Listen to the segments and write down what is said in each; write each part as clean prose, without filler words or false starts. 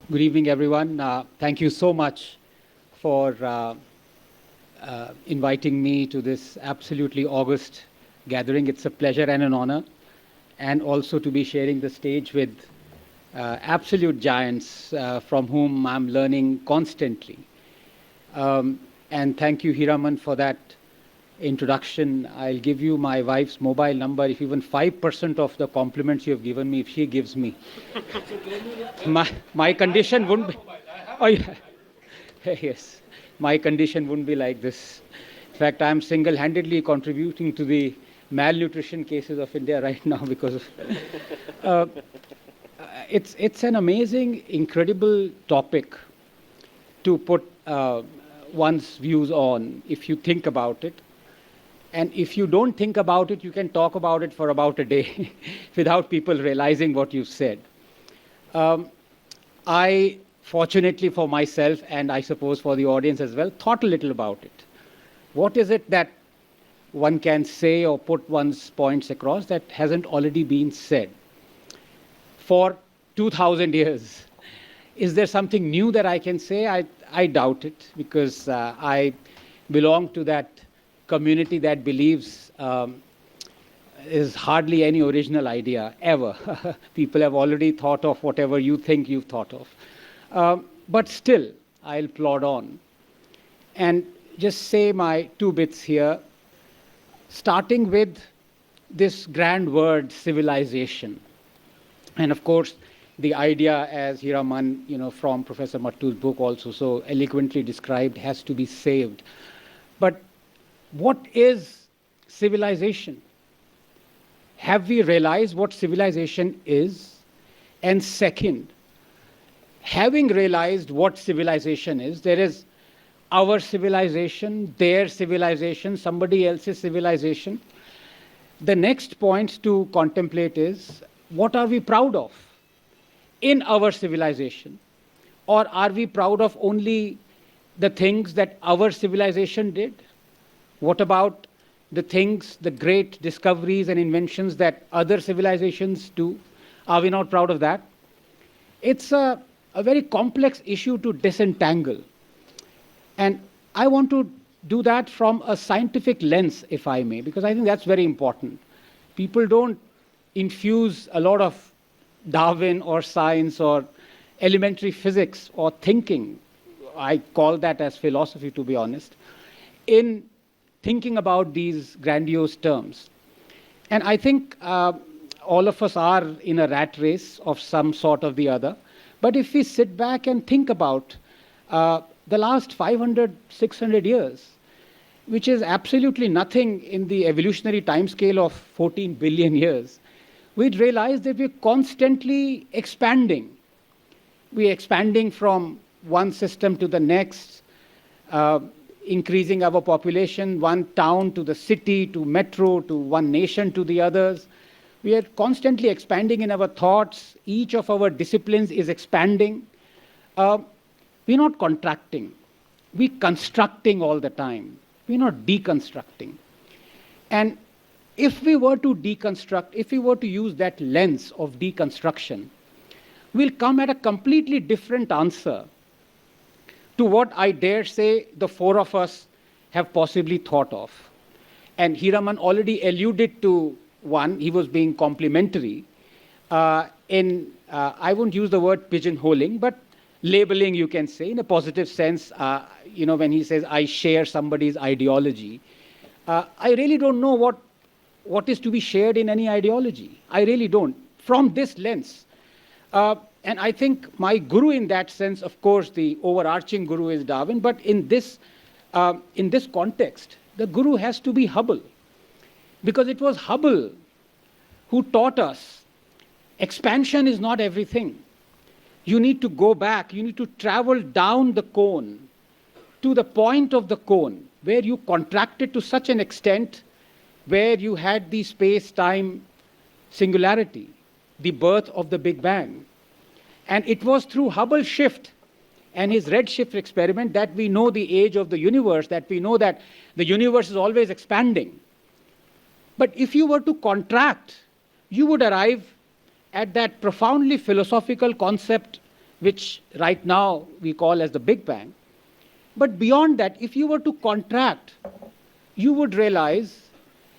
Good evening, everyone. Thank you so much for inviting me to this absolutely august gathering. It's a pleasure and an honor, and also to be sharing the stage with absolute giants from whom I'm learning constantly. And thank you, Hiraman, for that introduction. I'll give you my wife's mobile number. If even 5% of the compliments you have given me, if she gives me, my condition wouldn't be. Oh, yeah. Yes, my condition wouldn't be like this. In fact, I'm single-handedly contributing to the malnutrition cases of India right now because of. Uh, it's an amazing, incredible topic to put one's views on if you think about it. And if you don't think about it, you can talk about it for about a day without people realizing what you've said. Um, I, fortunately for myself, and I suppose for the audience as well, thought a little about it. What is it that one can say or put one's points across that hasn't already been said for 2000 years? Is there something new that I can say? I doubt it, because I belong to that community that believes is hardly any original idea ever. People have already thought of whatever you think you've thought of. But still, I'll plod on and just say my two bits here, starting with this grand word civilization. And of course, the idea, as Hiraman, from Professor Mattu's book also so eloquently described, has to be saved. But what is civilization? Have we realized what civilization is? And second, having realized what civilization is, there is our civilization, their civilization, somebody else's civilization. The next point to contemplate is, what are we proud of in our civilization? Or are we proud of only the things that our civilization did? What about the things, the great discoveries and inventions that other civilizations do? Are we not proud of that? It's a very complex issue to disentangle. And I want to do that from a scientific lens, if I may, because I think that's very important. People don't infuse a lot of Darwin or science or elementary physics or thinking, I call that as philosophy, to be honest, in thinking about these grandiose terms. And I think all of us are in a rat race of some sort or the other. But if we sit back and think about the last 500, 600 years, which is absolutely nothing in the evolutionary timescale of 14 billion years, we'd realize that we're constantly expanding. We're expanding from one system to the next, increasing our population, one town to the city, to metro, to one nation to the others. We are constantly expanding in our thoughts. Each of our disciplines is expanding. We're not contracting. We're constructing all the time. We're not deconstructing. And if we were to deconstruct, if we were to use that lens of deconstruction, we'll come at a completely different answer to what I dare say the four of us have possibly thought of. And Hiraman already alluded to one. He was being complimentary I won't use the word pigeonholing, but labeling, you can say, in a positive sense. When he says, I share somebody's ideology, I really don't know what is to be shared in any ideology. I really don't, from this lens. And I think my guru in that sense, of course, the overarching guru is Darwin, but in this context, the guru has to be Hubble. Because it was Hubble who taught us expansion is not everything. You need to go back, you need to travel down the cone to the point of the cone where you contracted to such an extent where you had the space-time singularity, the birth of the Big Bang. And it was through Hubble's shift and his redshift experiment that we know the age of the universe, that we know that the universe is always expanding. But if you were to contract, you would arrive at that profoundly philosophical concept which right now we call as the Big Bang. But beyond that, if you were to contract, you would realize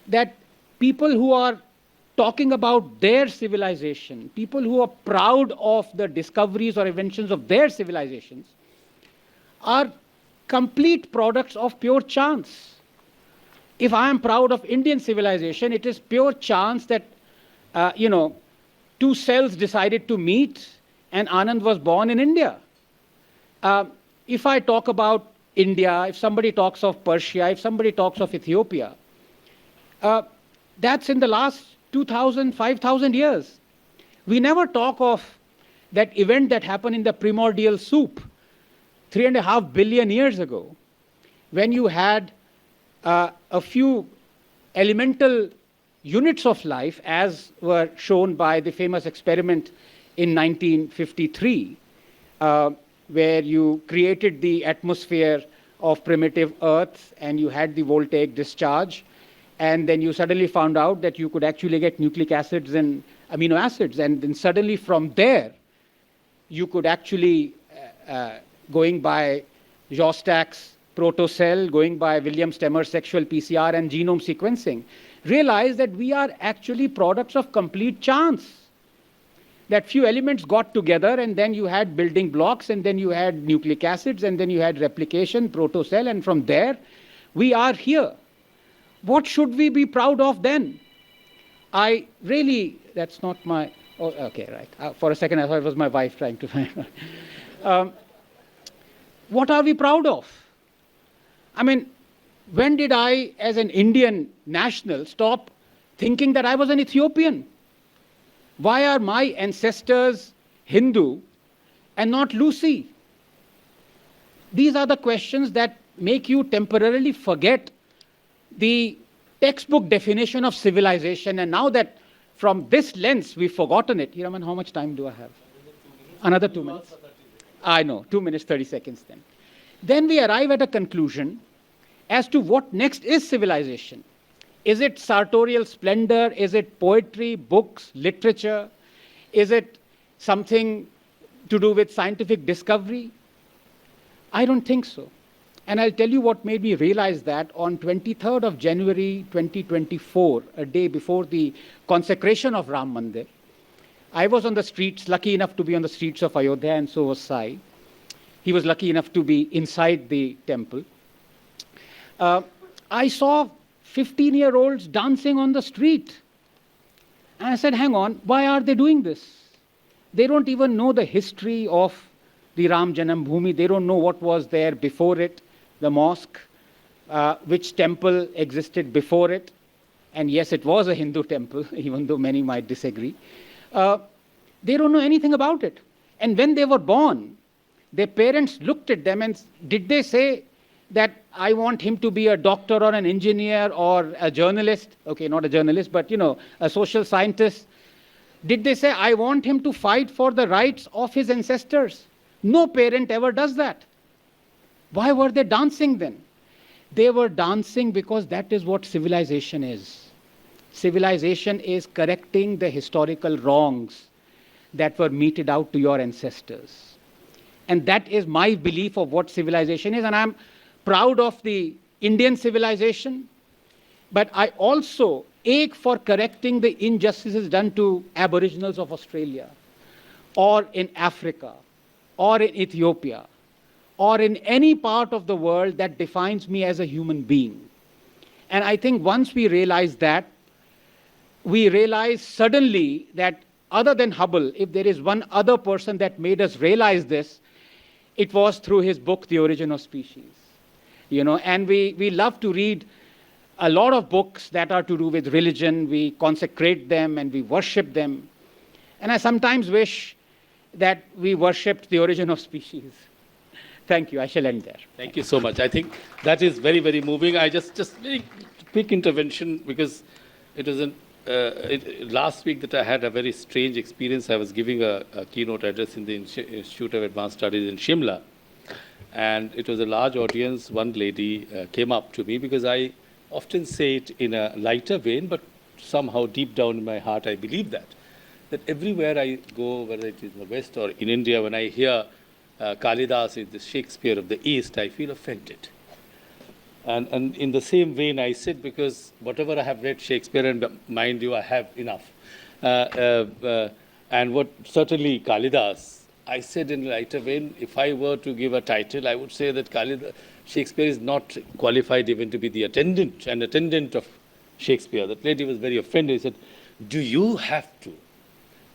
that people who are talking about their civilization, people who are proud of the discoveries or inventions of their civilizations, are complete products of pure chance. If I am proud of Indian civilization, it is pure chance that, two cells decided to meet and Anand was born in India. If I talk about India, if somebody talks of Persia, if somebody talks of Ethiopia, that's in the last 2,000, 5,000 years. We never talk of that event that happened in the primordial soup 3.5 billion years ago, when you had a few elemental units of life, as were shown by the famous experiment in 1953, where you created the atmosphere of primitive Earth and you had the voltaic discharge, and then you suddenly found out that you could actually get nucleic acids and amino acids, and then suddenly from there you could actually, going by Jostak's protocell, going by William Stemmer's sexual PCR and genome sequencing, realize that we are actually products of complete chance. That few elements got together, and then you had building blocks, and then you had nucleic acids, and then you had replication, protocell, and from there we are here. What should we be proud of then? That's not my, oh, okay, right. For a second I thought it was my wife trying to find what are we proud of? I mean, when did I, as an Indian national, stop thinking that I was an Ethiopian? Why are my ancestors Hindu and not Lucy? These are the questions that make you temporarily forget the textbook definition of civilization. And now that from this lens we've forgotten it, Hiraman, how much time do I have? Another 2 minutes? I know, 2 minutes, 30 seconds then. Then we arrive at a conclusion as to what next is civilization. Is it sartorial splendor? Is it poetry, books, literature? Is it something to do with scientific discovery? I don't think so. And I'll tell you what made me realize that. On 23rd of January 2024, a day before the consecration of Ram Mandir, I was on the streets, lucky enough to be on the streets of Ayodhya, and so was Sai. He was lucky enough to be inside the temple. I saw 15-year-olds dancing on the street. And I said, hang on, why are they doing this? They don't even know the history of the Ram Janam Bhoomi. They don't know what was there before it, the mosque, which temple existed before it. And yes, it was a Hindu temple, even though many might disagree. They don't know anything about it. And when they were born, their parents looked at them and did they say that I want him to be a doctor or an engineer or a journalist? Okay, not a journalist, but a social scientist. Did they say, I want him to fight for the rights of his ancestors? No parent ever does that. Why were they dancing then? They were dancing because that is what civilization is. Civilization is correcting the historical wrongs that were meted out to your ancestors. And that is my belief of what civilization is. And I'm proud of the Indian civilization, but I also ache for correcting the injustices done to Aboriginals of Australia, or in Africa, or in Ethiopia, or in any part of the world that defines me as a human being. And I think once we realize that, we realize suddenly that other than Hubble, if there is one other person that made us realize this, it was through his book, The Origin of Species. And we love to read a lot of books that are to do with religion. We consecrate them and we worship them. And I sometimes wish that we worshipped The Origin of Species. Thank you. I shall end there. Thank you so much. I think that is very, very moving. I just very quick intervention, because it was last week that I had a very strange experience. I was giving a keynote address in the Institute of Advanced Studies in Shimla. And it was a large audience. One lady came up to me, because I often say it in a lighter vein, but somehow deep down in my heart I believe that. that everywhere I go, whether it is in the West or in India, when I hear Kalidas is the Shakespeare of the East, I feel offended. And in the same vein, I said, because whatever I have read Shakespeare, and mind you, I have enough. And what certainly Kalidas, I said in a lighter vein, if I were to give a title, I would say that Shakespeare is not qualified even to be the attendant of Shakespeare. That lady was very offended. He said, do you have to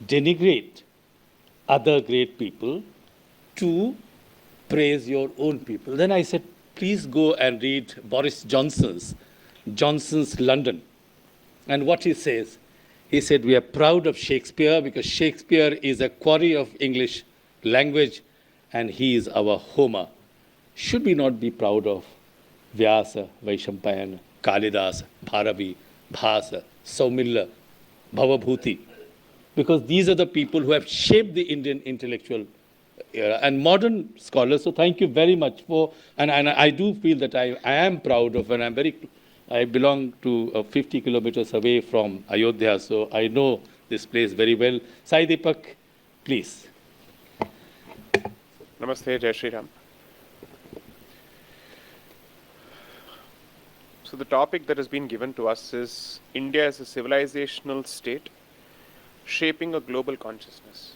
denigrate other great people to praise your own people? Then I said, please go and read Boris Johnson's London. And what he says, he said, we are proud of Shakespeare because Shakespeare is a quarry of English language and he is our Homer. Should we not be proud of Vyasa, Vaishampayana, Kalidasa, Bharavi, Bhasa, Saumilla, Bhavabhuti? Because these are the people who have shaped the Indian intellectual era and modern scholars. So thank you very much for, and I do feel that I am proud of, and I belong to 50 kilometers away from Ayodhya, so I know this place very well. Sai Deepak, please. Namaste, Jai Shri Ram. So the topic that has been given to us is India as a civilizational state shaping a global consciousness.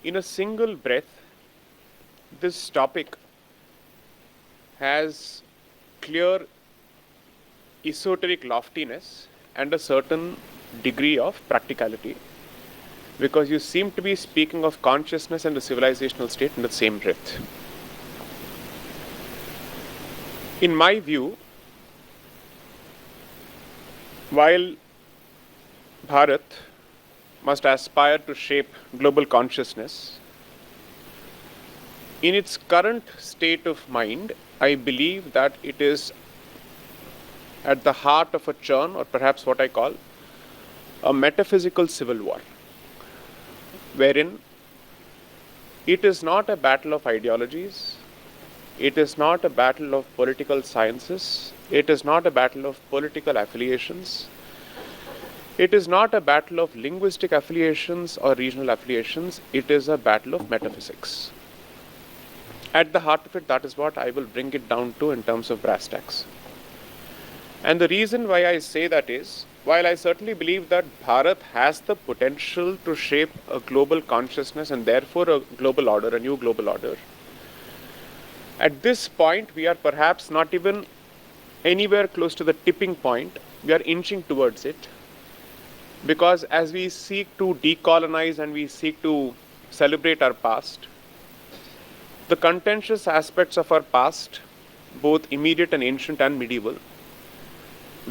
In a single breath, this topic has clear esoteric loftiness and a certain degree of practicality, because you seem to be speaking of consciousness and the civilizational state in the same breath. In my view, while Bharat must aspire to shape global consciousness, in its current state of mind, I believe that it is at the heart of a churn, or perhaps what I call a metaphysical civil war, wherein it is not a battle of ideologies, it is not a battle of political sciences, it is not a battle of political affiliations, it is not a battle of linguistic affiliations or regional affiliations, it is a battle of metaphysics. At the heart of it, that is what I will bring it down to in terms of brass tacks. And the reason why I say that is, while I certainly believe that Bharat has the potential to shape a global consciousness and therefore a global order, a new global order, at this point we are perhaps not even anywhere close to the tipping point. We are inching towards it, because as we seek to decolonize and we seek to celebrate our past, the contentious aspects of our past, both immediate and ancient and medieval,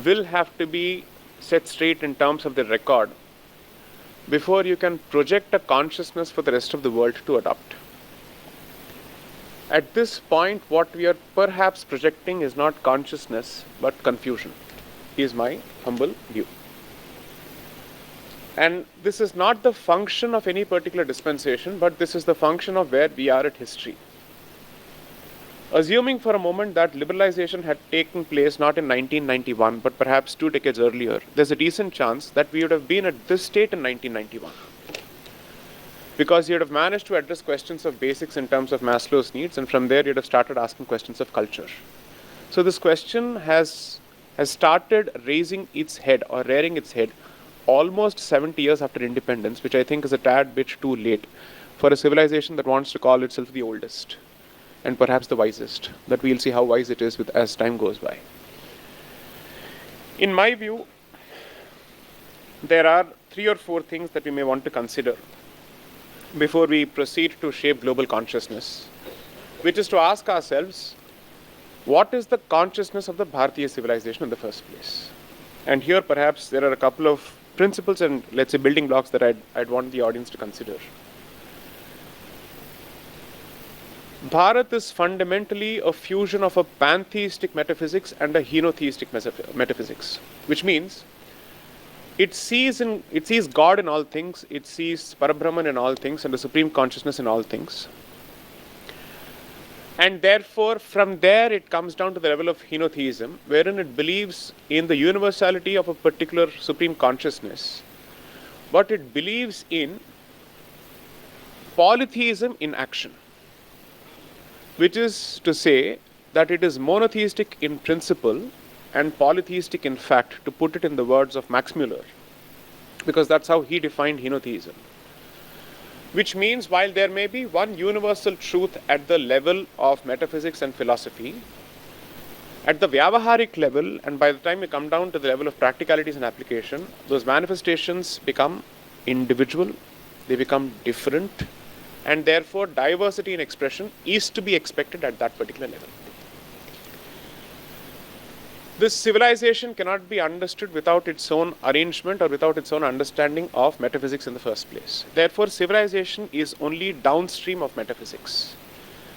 will have to be set straight in terms of the record before you can project a consciousness for the rest of the world to adopt. At this point, what we are perhaps projecting is not consciousness but confusion, is my humble view. And this is not the function of any particular dispensation, but this is the function of where we are at history. Assuming for a moment that liberalization had taken place not in 1991, but perhaps 2 decades earlier, there's a decent chance that we would have been at this state in 1991. Because you would have managed to address questions of basics in terms of Maslow's needs, and from there you'd have started asking questions of culture. So this question has started raising its head or rearing its head almost 70 years after independence, which I think is a tad bit too late for a civilization that wants to call itself the oldest and perhaps the wisest. But we'll see how wise it is as time goes by. In my view, there are 3 or 4 things that we may want to consider before we proceed to shape global consciousness, which is to ask ourselves, what is the consciousness of the Bharatiya civilization in the first place? And here perhaps there are a couple of principles and, let's say, building blocks that I'd want the audience to consider. Bharat is fundamentally a fusion of a pantheistic metaphysics and a henotheistic metaphysics, which means it sees God in all things, it sees Parabrahman in all things and the supreme consciousness in all things. And therefore, from there it comes down to the level of henotheism, wherein it believes in the universality of a particular supreme consciousness, but it believes in polytheism in action, which is to say that it is monotheistic in principle and polytheistic in fact, to put it in the words of Max Muller, because that's how he defined henotheism. Which means while there may be one universal truth at the level of metaphysics and philosophy, at the Vyavaharik level, and by the time you come down to the level of practicalities and application, those manifestations become individual, they become different, and therefore diversity in expression is to be expected at that particular level. This civilization cannot be understood without its own arrangement or without its own understanding of metaphysics in the first place. Therefore, civilization is only downstream of metaphysics.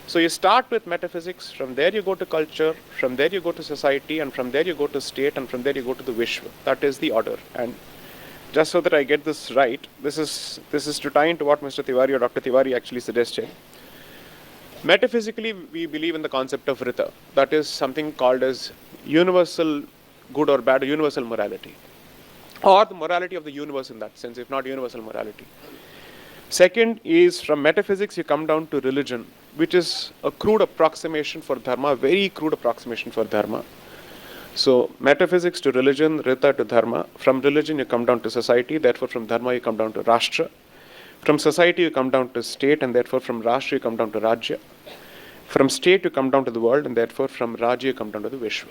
So you start with metaphysics, from there you go to culture, from there you go to society, and from there you go to state, and from there you go to the Vishwa. That is the order. And just so that I get this right, this is to tie into what Mr. Tiwari or Dr. Tiwari actually suggested. Metaphysically, we believe in the concept of Rita. That is something called as universal good or bad, or universal morality, or the morality of the universe in that sense, if not universal morality. Second is, from metaphysics you come down to religion, which is a crude approximation for dharma, very crude approximation for dharma. So metaphysics to religion, Rita to dharma. From religion you come down to society, therefore from dharma you come down to Rashtra. From society you come down to state, and therefore from Rashtra you come down to Rajya. From state you come down to the world, and therefore from Rajya you come down to the Vishwa.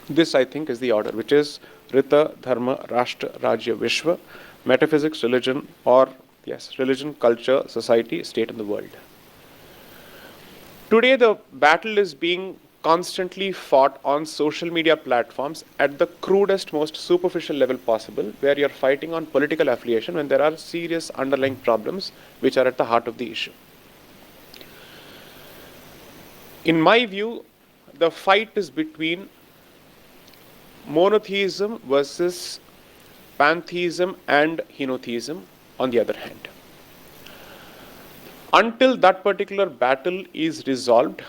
This, I think, is the order, which is Rita, Dharma, Rashtra, Rajya, Vishwa, metaphysics, religion, or yes, religion, culture, society, state, and the world. Today the battle is being constantly fought on social media platforms at the crudest, most superficial level possible, where you're fighting on political affiliation when there are serious underlying problems which are at the heart of the issue. In my view, the fight is between monotheism versus pantheism and henotheism on the other hand. Until that particular battle is resolved,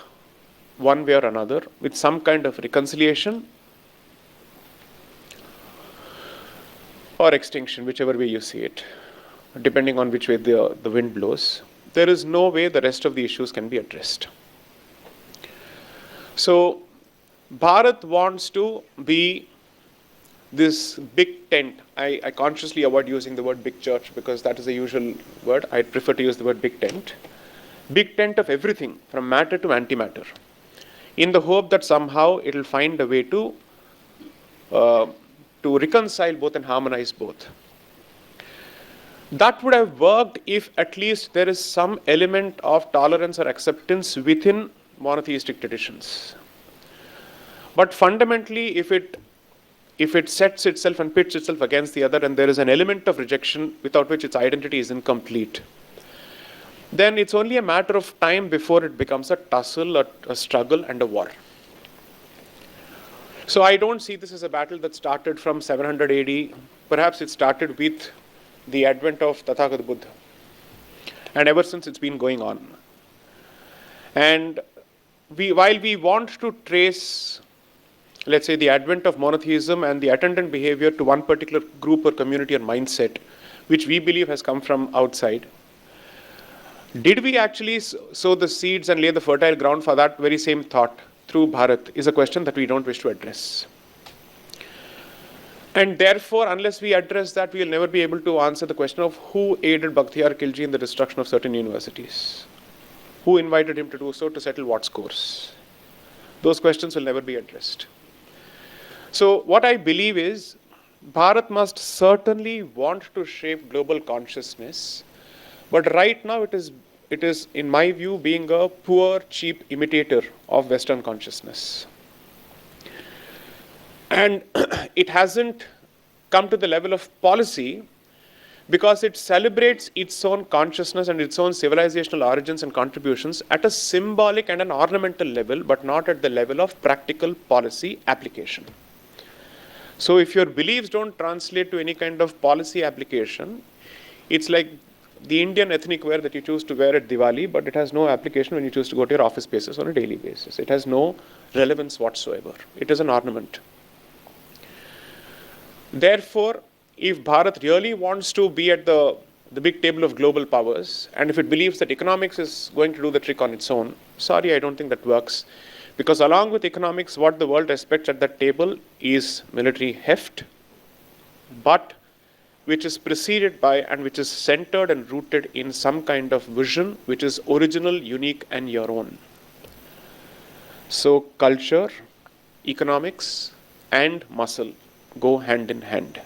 one way or another, with some kind of reconciliation or extinction, whichever way you see it, depending on which way the wind blows, there is no way the rest of the issues can be addressed. So, Bharat wants to be this big tent. I consciously avoid using the word big church because that is the usual word. I prefer to use the word big tent. Big tent of everything, from matter to antimatter, in the hope that somehow it will find a way to reconcile both and harmonize both. That would have worked if at least there is some element of tolerance or acceptance within monotheistic traditions. But fundamentally, if it sets itself and pits itself against the other, and there is an element of rejection without which its identity is incomplete, then it's only a matter of time before it becomes a tussle, a struggle, and a war. So I don't see this as a battle that started from 700 AD. Perhaps it started with the advent of Tathagata Buddha. And ever since it's been going on. And while we want to trace, let's say, the advent of monotheism and the attendant behavior to one particular group or community or mindset, which we believe has come from outside, did we actually sow the seeds and lay the fertile ground for that very same thought through Bharat is a question that we don't wish to address. And therefore, unless we address that, we will never be able to answer the question of who aided Bakhtiyar Khilji in the destruction of certain universities. Who invited him to do so to settle what scores? Those questions will never be addressed. So what I believe is, Bharat must certainly want to shape global consciousness, but right now it is, in my view, being a poor, cheap imitator of Western consciousness. And it hasn't come to the level of policy because it celebrates its own consciousness and its own civilizational origins and contributions at a symbolic and an ornamental level, but not at the level of practical policy application. So if your beliefs don't translate to any kind of policy application, it's like the Indian ethnic wear that you choose to wear at Diwali, but it has no application when you choose to go to your office spaces on a daily basis. It has no relevance whatsoever. It is an ornament. Therefore, if Bharat really wants to be at the big table of global powers, and if it believes that economics is going to do the trick on its own, sorry, I don't think that works. Because along with economics, what the world respects at that table is military heft, but which is preceded by and which is centered and rooted in some kind of vision which is original, unique, and your own. So culture, economics, and muscle go hand in hand.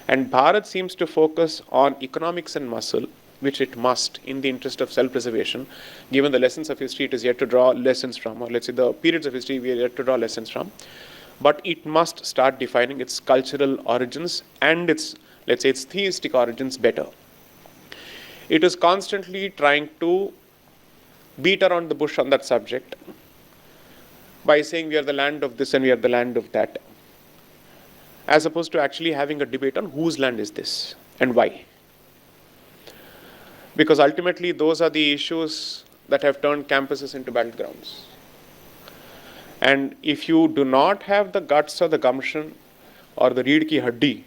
And Bharat seems to focus on economics and muscle, which it must in the interest of self-preservation, given the lessons of history it is yet to draw lessons from, or let's say the periods of history we are yet to draw lessons from. But it must start defining its cultural origins and its, let's say, its theistic origins better. It is constantly trying to beat around the bush on that subject by saying we are the land of this and we are the land of that, as opposed to actually having a debate on whose land is this and why. Because ultimately those are the issues that have turned campuses into battlegrounds. And if you do not have the guts or the gumption or the reed ki haddi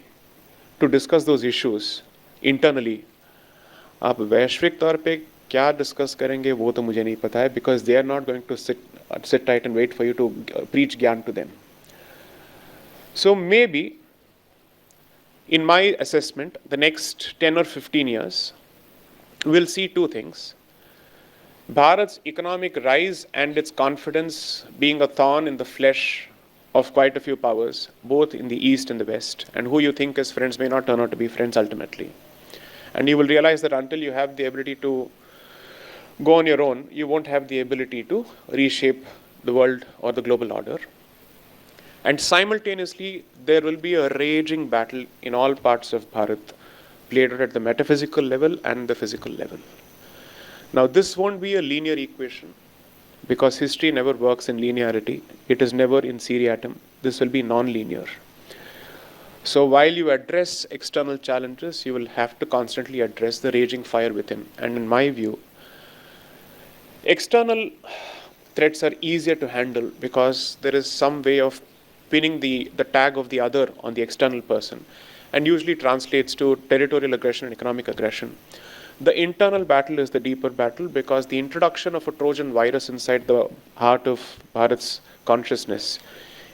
to discuss those issues internally, आप वैश्विक तौर पे क्या discuss करेंगे वो तो मुझे नहीं पता है, because they are not going to sit tight and wait for you to preach gyan to them. So maybe, in my assessment, the next 10 or 15 years, we'll see two things. Bharat's economic rise and its confidence being a thorn in the flesh of quite a few powers, both in the East and the West, and who you think as friends may not turn out to be friends ultimately. And you will realize that until you have the ability to go on your own, you won't have the ability to reshape the world or the global order. And simultaneously, there will be a raging battle in all parts of Bharat, played out at the metaphysical level and the physical level. Now, this won't be a linear equation, because history never works in linearity. It is never in seriatim. This will be non-linear. So while you address external challenges, you will have to constantly address the raging fire within. And in my view, external threats are easier to handle because there is some way of pinning the tag of the other on the external person, and usually translates to territorial aggression and economic aggression. The internal battle is the deeper battle, because the introduction of a Trojan virus inside the heart of Bharat's consciousness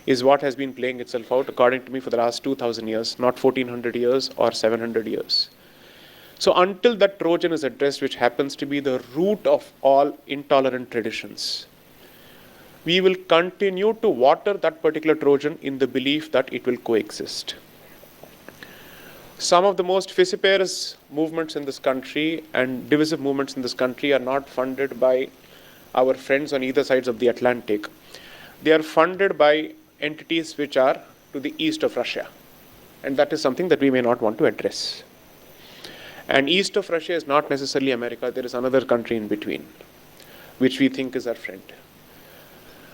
is what has been playing itself out, according to me, for the last 2,000 years, not 1,400 years or 700 years. So until that Trojan is addressed, which happens to be the root of all intolerant traditions, we will continue to water that particular Trojan in the belief that it will coexist. Some of the most vociferous movements in this country and divisive movements in this country are not funded by our friends on either sides of the Atlantic. They are funded by entities which are to the east of Russia. And that is something that we may not want to address. And east of Russia is not necessarily America. There is another country in between, which we think is our friend.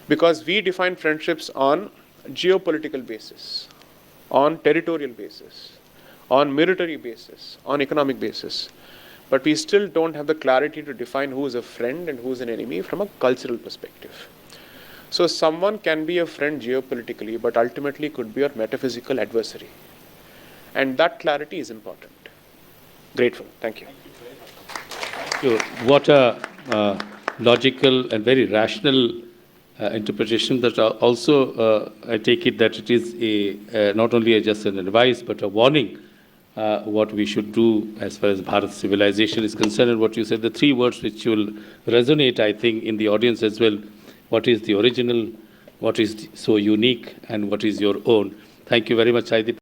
Because we define friendships on geopolitical basis, on territorial basis, on military basis, on economic basis. But we still don't have the clarity to define who is a friend and who is an enemy from a cultural perspective. So someone can be a friend geopolitically, but ultimately could be your metaphysical adversary. And that clarity is important. Grateful. Thank you. What a logical and very rational interpretation. That also, I take it that it is a not only just an advice, but a warning what we should do as far as Bharat civilization is concerned. And what you said, the three words which will resonate, I think, in the audience as well. What is the original, what is so unique, and what is your own. Thank you very much, Deepak.